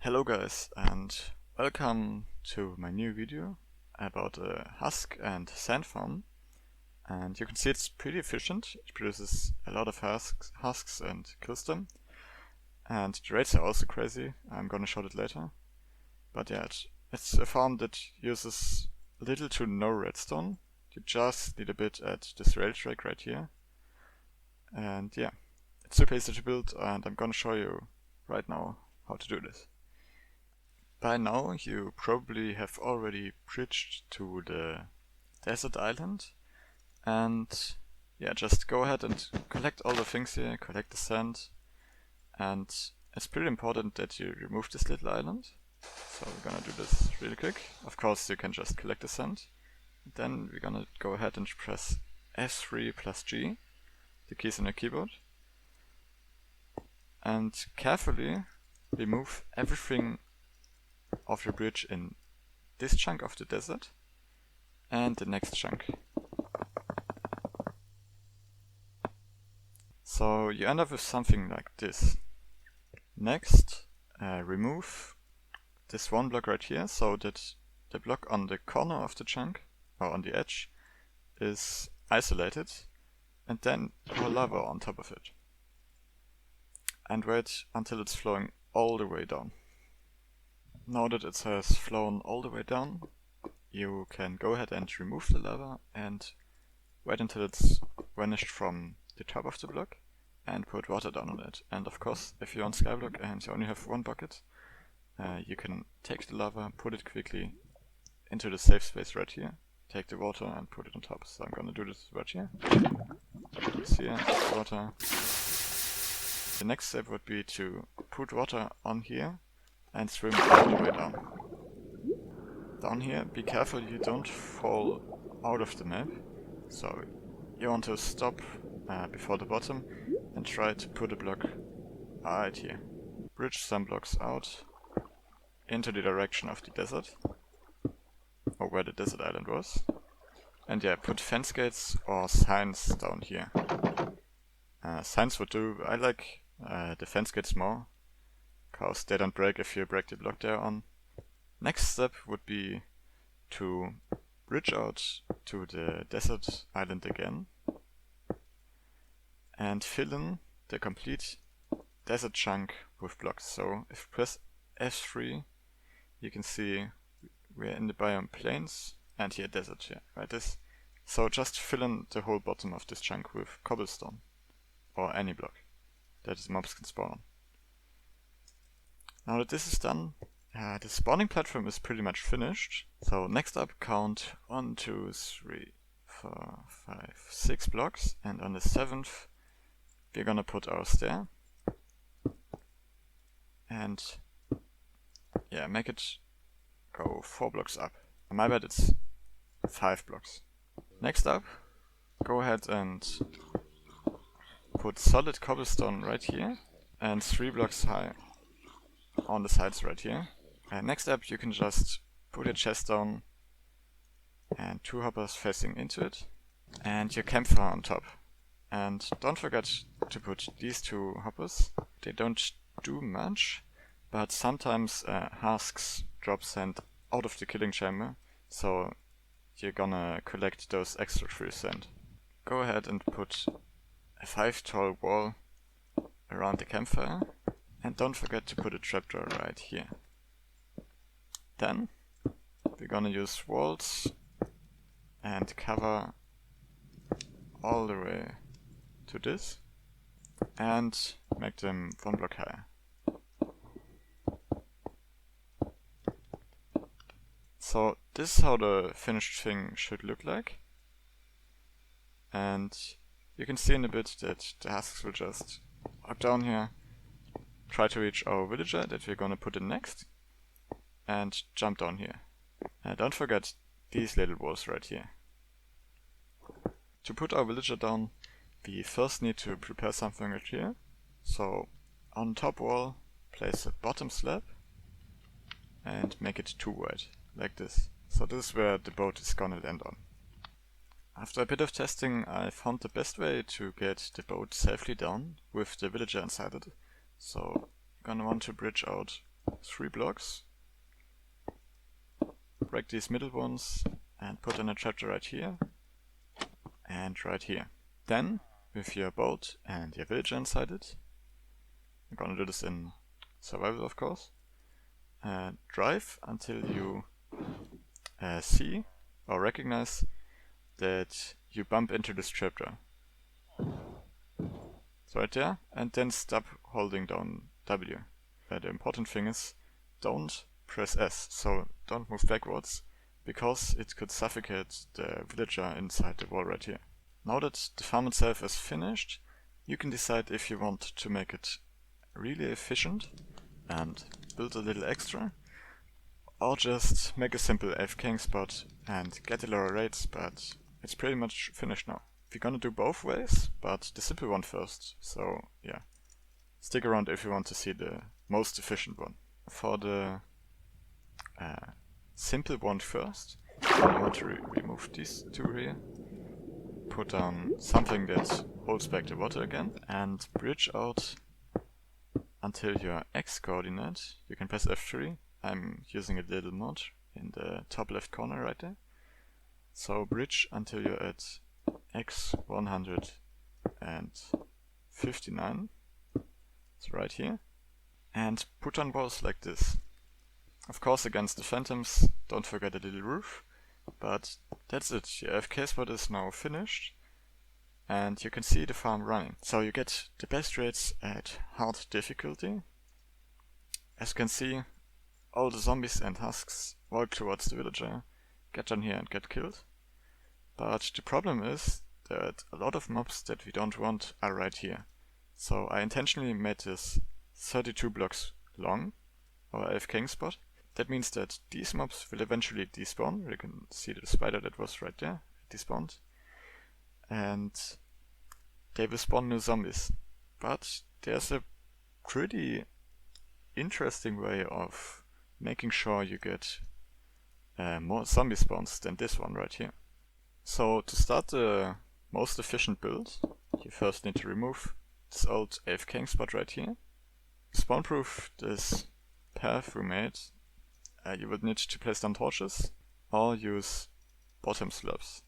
Hello guys, and welcome to my new video about a husk and sand farm. And you can see it's pretty efficient. It produces a lot of husks and kills them. And the rates are also crazy. I'm gonna show it later. But yeah, it's a farm that uses little to no redstone. You just need a bit at this rail track right here. And yeah, it's super easy to build, and I'm gonna show you right now how to do this. By now you probably have already bridged to the desert island, and yeah, just go ahead and collect all the things here, collect the sand, and it's pretty important that you remove this little island. So we're gonna do this really quick. Of course you can just collect the sand. Then we're gonna go ahead and press F3 plus G, the keys on your keyboard, and carefully remove everything of your bridge in this chunk of the desert and the next chunk. So you end up with something like this. Next, remove this one block right here so that the block on the corner of the chunk, or on the edge, is isolated, and then pour lava on top of it. And wait until it's flowing all the way down. Now that it has flown all the way down, you can go ahead and remove the lava and wait until it's vanished from the top of the block and put water down on it. And of course, if you're on Skyblock and you only have one bucket, you can take the lava, put it quickly into the safe space right here, take the water and put it on top. So I'm gonna do this right here. See here, water. The next step would be to put water on here and swim all the way down. Down here, be careful you don't fall out of the map. So you want to stop before the bottom and try to put a block right here. Bridge some blocks out into the direction of the desert, or where the desert island was. And yeah, put fence gates or signs down here. Signs would do. I like the fence gates more, because they don't break if you break the block they're on. Next step would be to bridge out to the desert island again and fill in the complete desert chunk with blocks. So if you press F3, you can see we're in the biome plains and here desert here, right? This. So just fill in the whole bottom of this chunk with cobblestone or any block that is mobs can spawn on. Now that this is done, the spawning platform is pretty much finished. So next up, count 1, 2, 3, 4, 5, 6 blocks, and on the 7th we're gonna put our stair. And yeah, make it go 4 blocks up. My bad, it's 5 blocks. Next up, go ahead and put solid cobblestone right here and 3 blocks high on the sides right here. Next up, you can just put a chest down and 2 hoppers facing into it and your campfire on top. And don't forget to put these 2 hoppers. They don't do much, but sometimes husks drop sand out of the killing chamber, so you're gonna collect those extra free sand. Go ahead and put a 5 tall wall around the campfire, and don't forget to put a trapdoor right here. Then we're gonna use walls and cover all the way to this and make them 1 block higher. So this is how the finished thing should look like. And you can see in a bit that the husks will just walk down here, try to reach our villager that we're gonna put in next, and jump down here. Don't forget these little walls right here. To put our villager down, we first need to prepare something right here. So on top wall, place a bottom slab and make it 2 wide, like this. So this is where the boat is gonna land on. After a bit of testing, I found the best way to get the boat safely down with the villager inside it. So you're gonna want to bridge out 3 blocks, break these middle ones, and put in a trapdoor right here and right here. Then, with your boat and your villager inside it, I'm gonna do this in survival of course, drive until you see or recognize that you bump into this trapdoor. So right there, and then stop holding down W. The important thing is, don't press S, so don't move backwards, because it could suffocate the villager inside the wall right here. Now that the farm itself is finished, you can decide if you want to make it really efficient and build a little extra, or just make a simple AFK spot and get a lower rates, but it's pretty much finished now. We're gonna do both ways, but the simple one first, so yeah. Stick around if you want to see the most efficient one. For the simple one first, I want to remove these two here, put on something that holds back the water again, and bridge out until your X coordinate. You can press F3. I'm using a little mod in the top left corner right there. So bridge until you're at X 159. So right here. And put on walls like this. Of course against the phantoms, don't forget a little roof. But that's it, your AFK spot is now finished. And you can see the farm running. So you get the best rates at hard difficulty. As you can see, all the zombies and husks walk towards the villager, get down here and get killed. But the problem is that a lot of mobs that we don't want are right here. So I intentionally made this 32 blocks long, our AFK spot. That means that these mobs will eventually despawn. You can see the spider that was right there, it despawned. And they will spawn new zombies. But there's a pretty interesting way of making sure you get more zombie spawns than this one right here. So to start the most efficient build, you first need to remove this old AFK spot right here. Spawnproof this path we made, you will need to place down torches or use bottom slabs.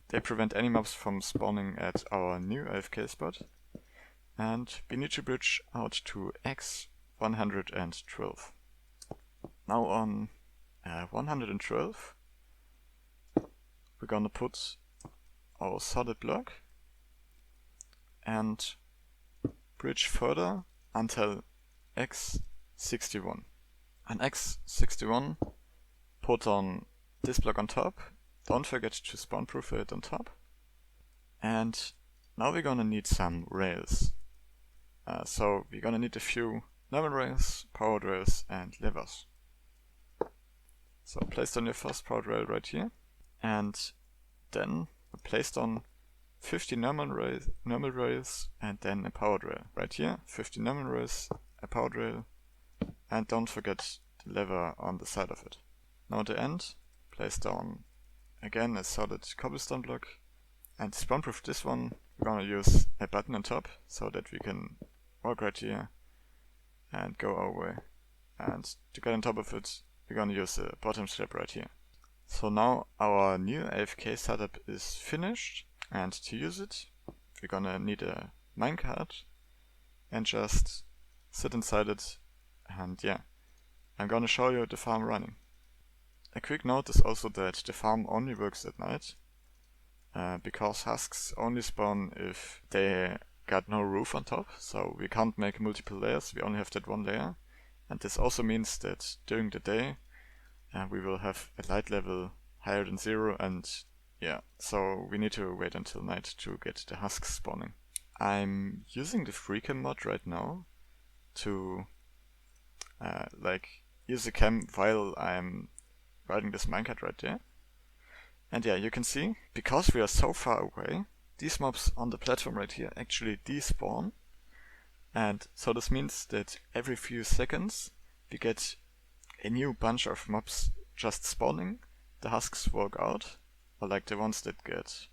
They prevent any mobs from spawning at our new AFK spot. And we need to bridge out to X 112. Now on 112 we're gonna put our solid block and bridge further until X61. And X61, put on this block on top. Don't forget to spawnproof it on top. And now we're gonna need some rails. So we're gonna need a few normal rails, powered rails, and levers. So place down your first powered rail right here, and then place down 50 normal rails, and then a powered rail. Right here, 50 normal rails, a powered rail, and don't forget the lever on the side of it. Now at the end, place down again a solid cobblestone block, and to spawnproof this one, we're gonna use a button on top so that we can walk right here and go our way. And to get on top of it, we're gonna use a bottom slab right here. So now our new AFK setup is finished, and to use it, we're gonna need a minecart and just sit inside it, and yeah, I'm gonna show you the farm running. A quick note is also that the farm only works at night, because husks only spawn if they got no roof on top, so we can't make multiple layers, we only have that one layer. And this also means that during the day we will have a light level higher than 0, and yeah, so we need to wait until night to get the husks spawning. I'm using the FreeCam mod right now to use the cam while I'm riding this minecart right there. And yeah, you can see, because we are so far away, these mobs on the platform right here actually despawn. And so this means that every few seconds we get a new bunch of mobs just spawning. The husks walk out, or like the ones that get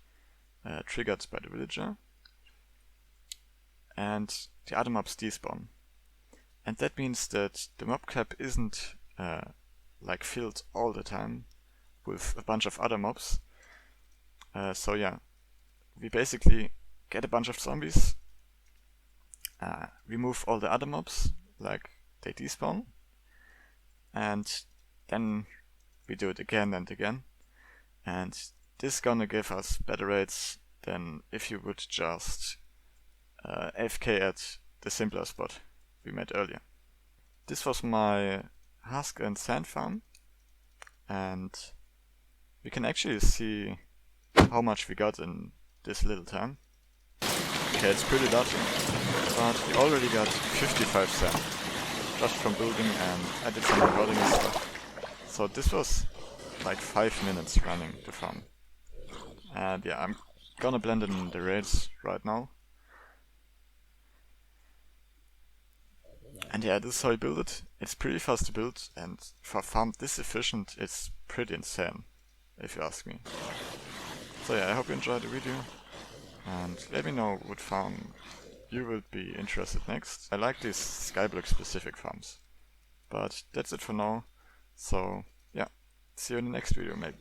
triggered by the villager. And the other mobs despawn. And that means that the mob cap isn't like filled all the time with a bunch of other mobs. So yeah, we basically get a bunch of zombies, remove all the other mobs, like they despawn, and then we do it again and again. And this is gonna give us better rates than if you would just AFK at the simpler spot we made earlier. This was my Husk and sand farm, and we can actually see how much we got in this little time. Okay, it's pretty dodgy, but we already got 55 sand just from building, and I did some recording and stuff. So this was like 5 minutes running the farm. And yeah, I'm gonna blend in the raids right now. And yeah, this is how you build it. It's pretty fast to build, and for a farm this efficient, it's pretty insane, if you ask me. So yeah, I hope you enjoyed the video, and let me know what farm you would be interested next. I like these Skyblock specific farms. But that's it for now, so yeah, see you in the next video maybe.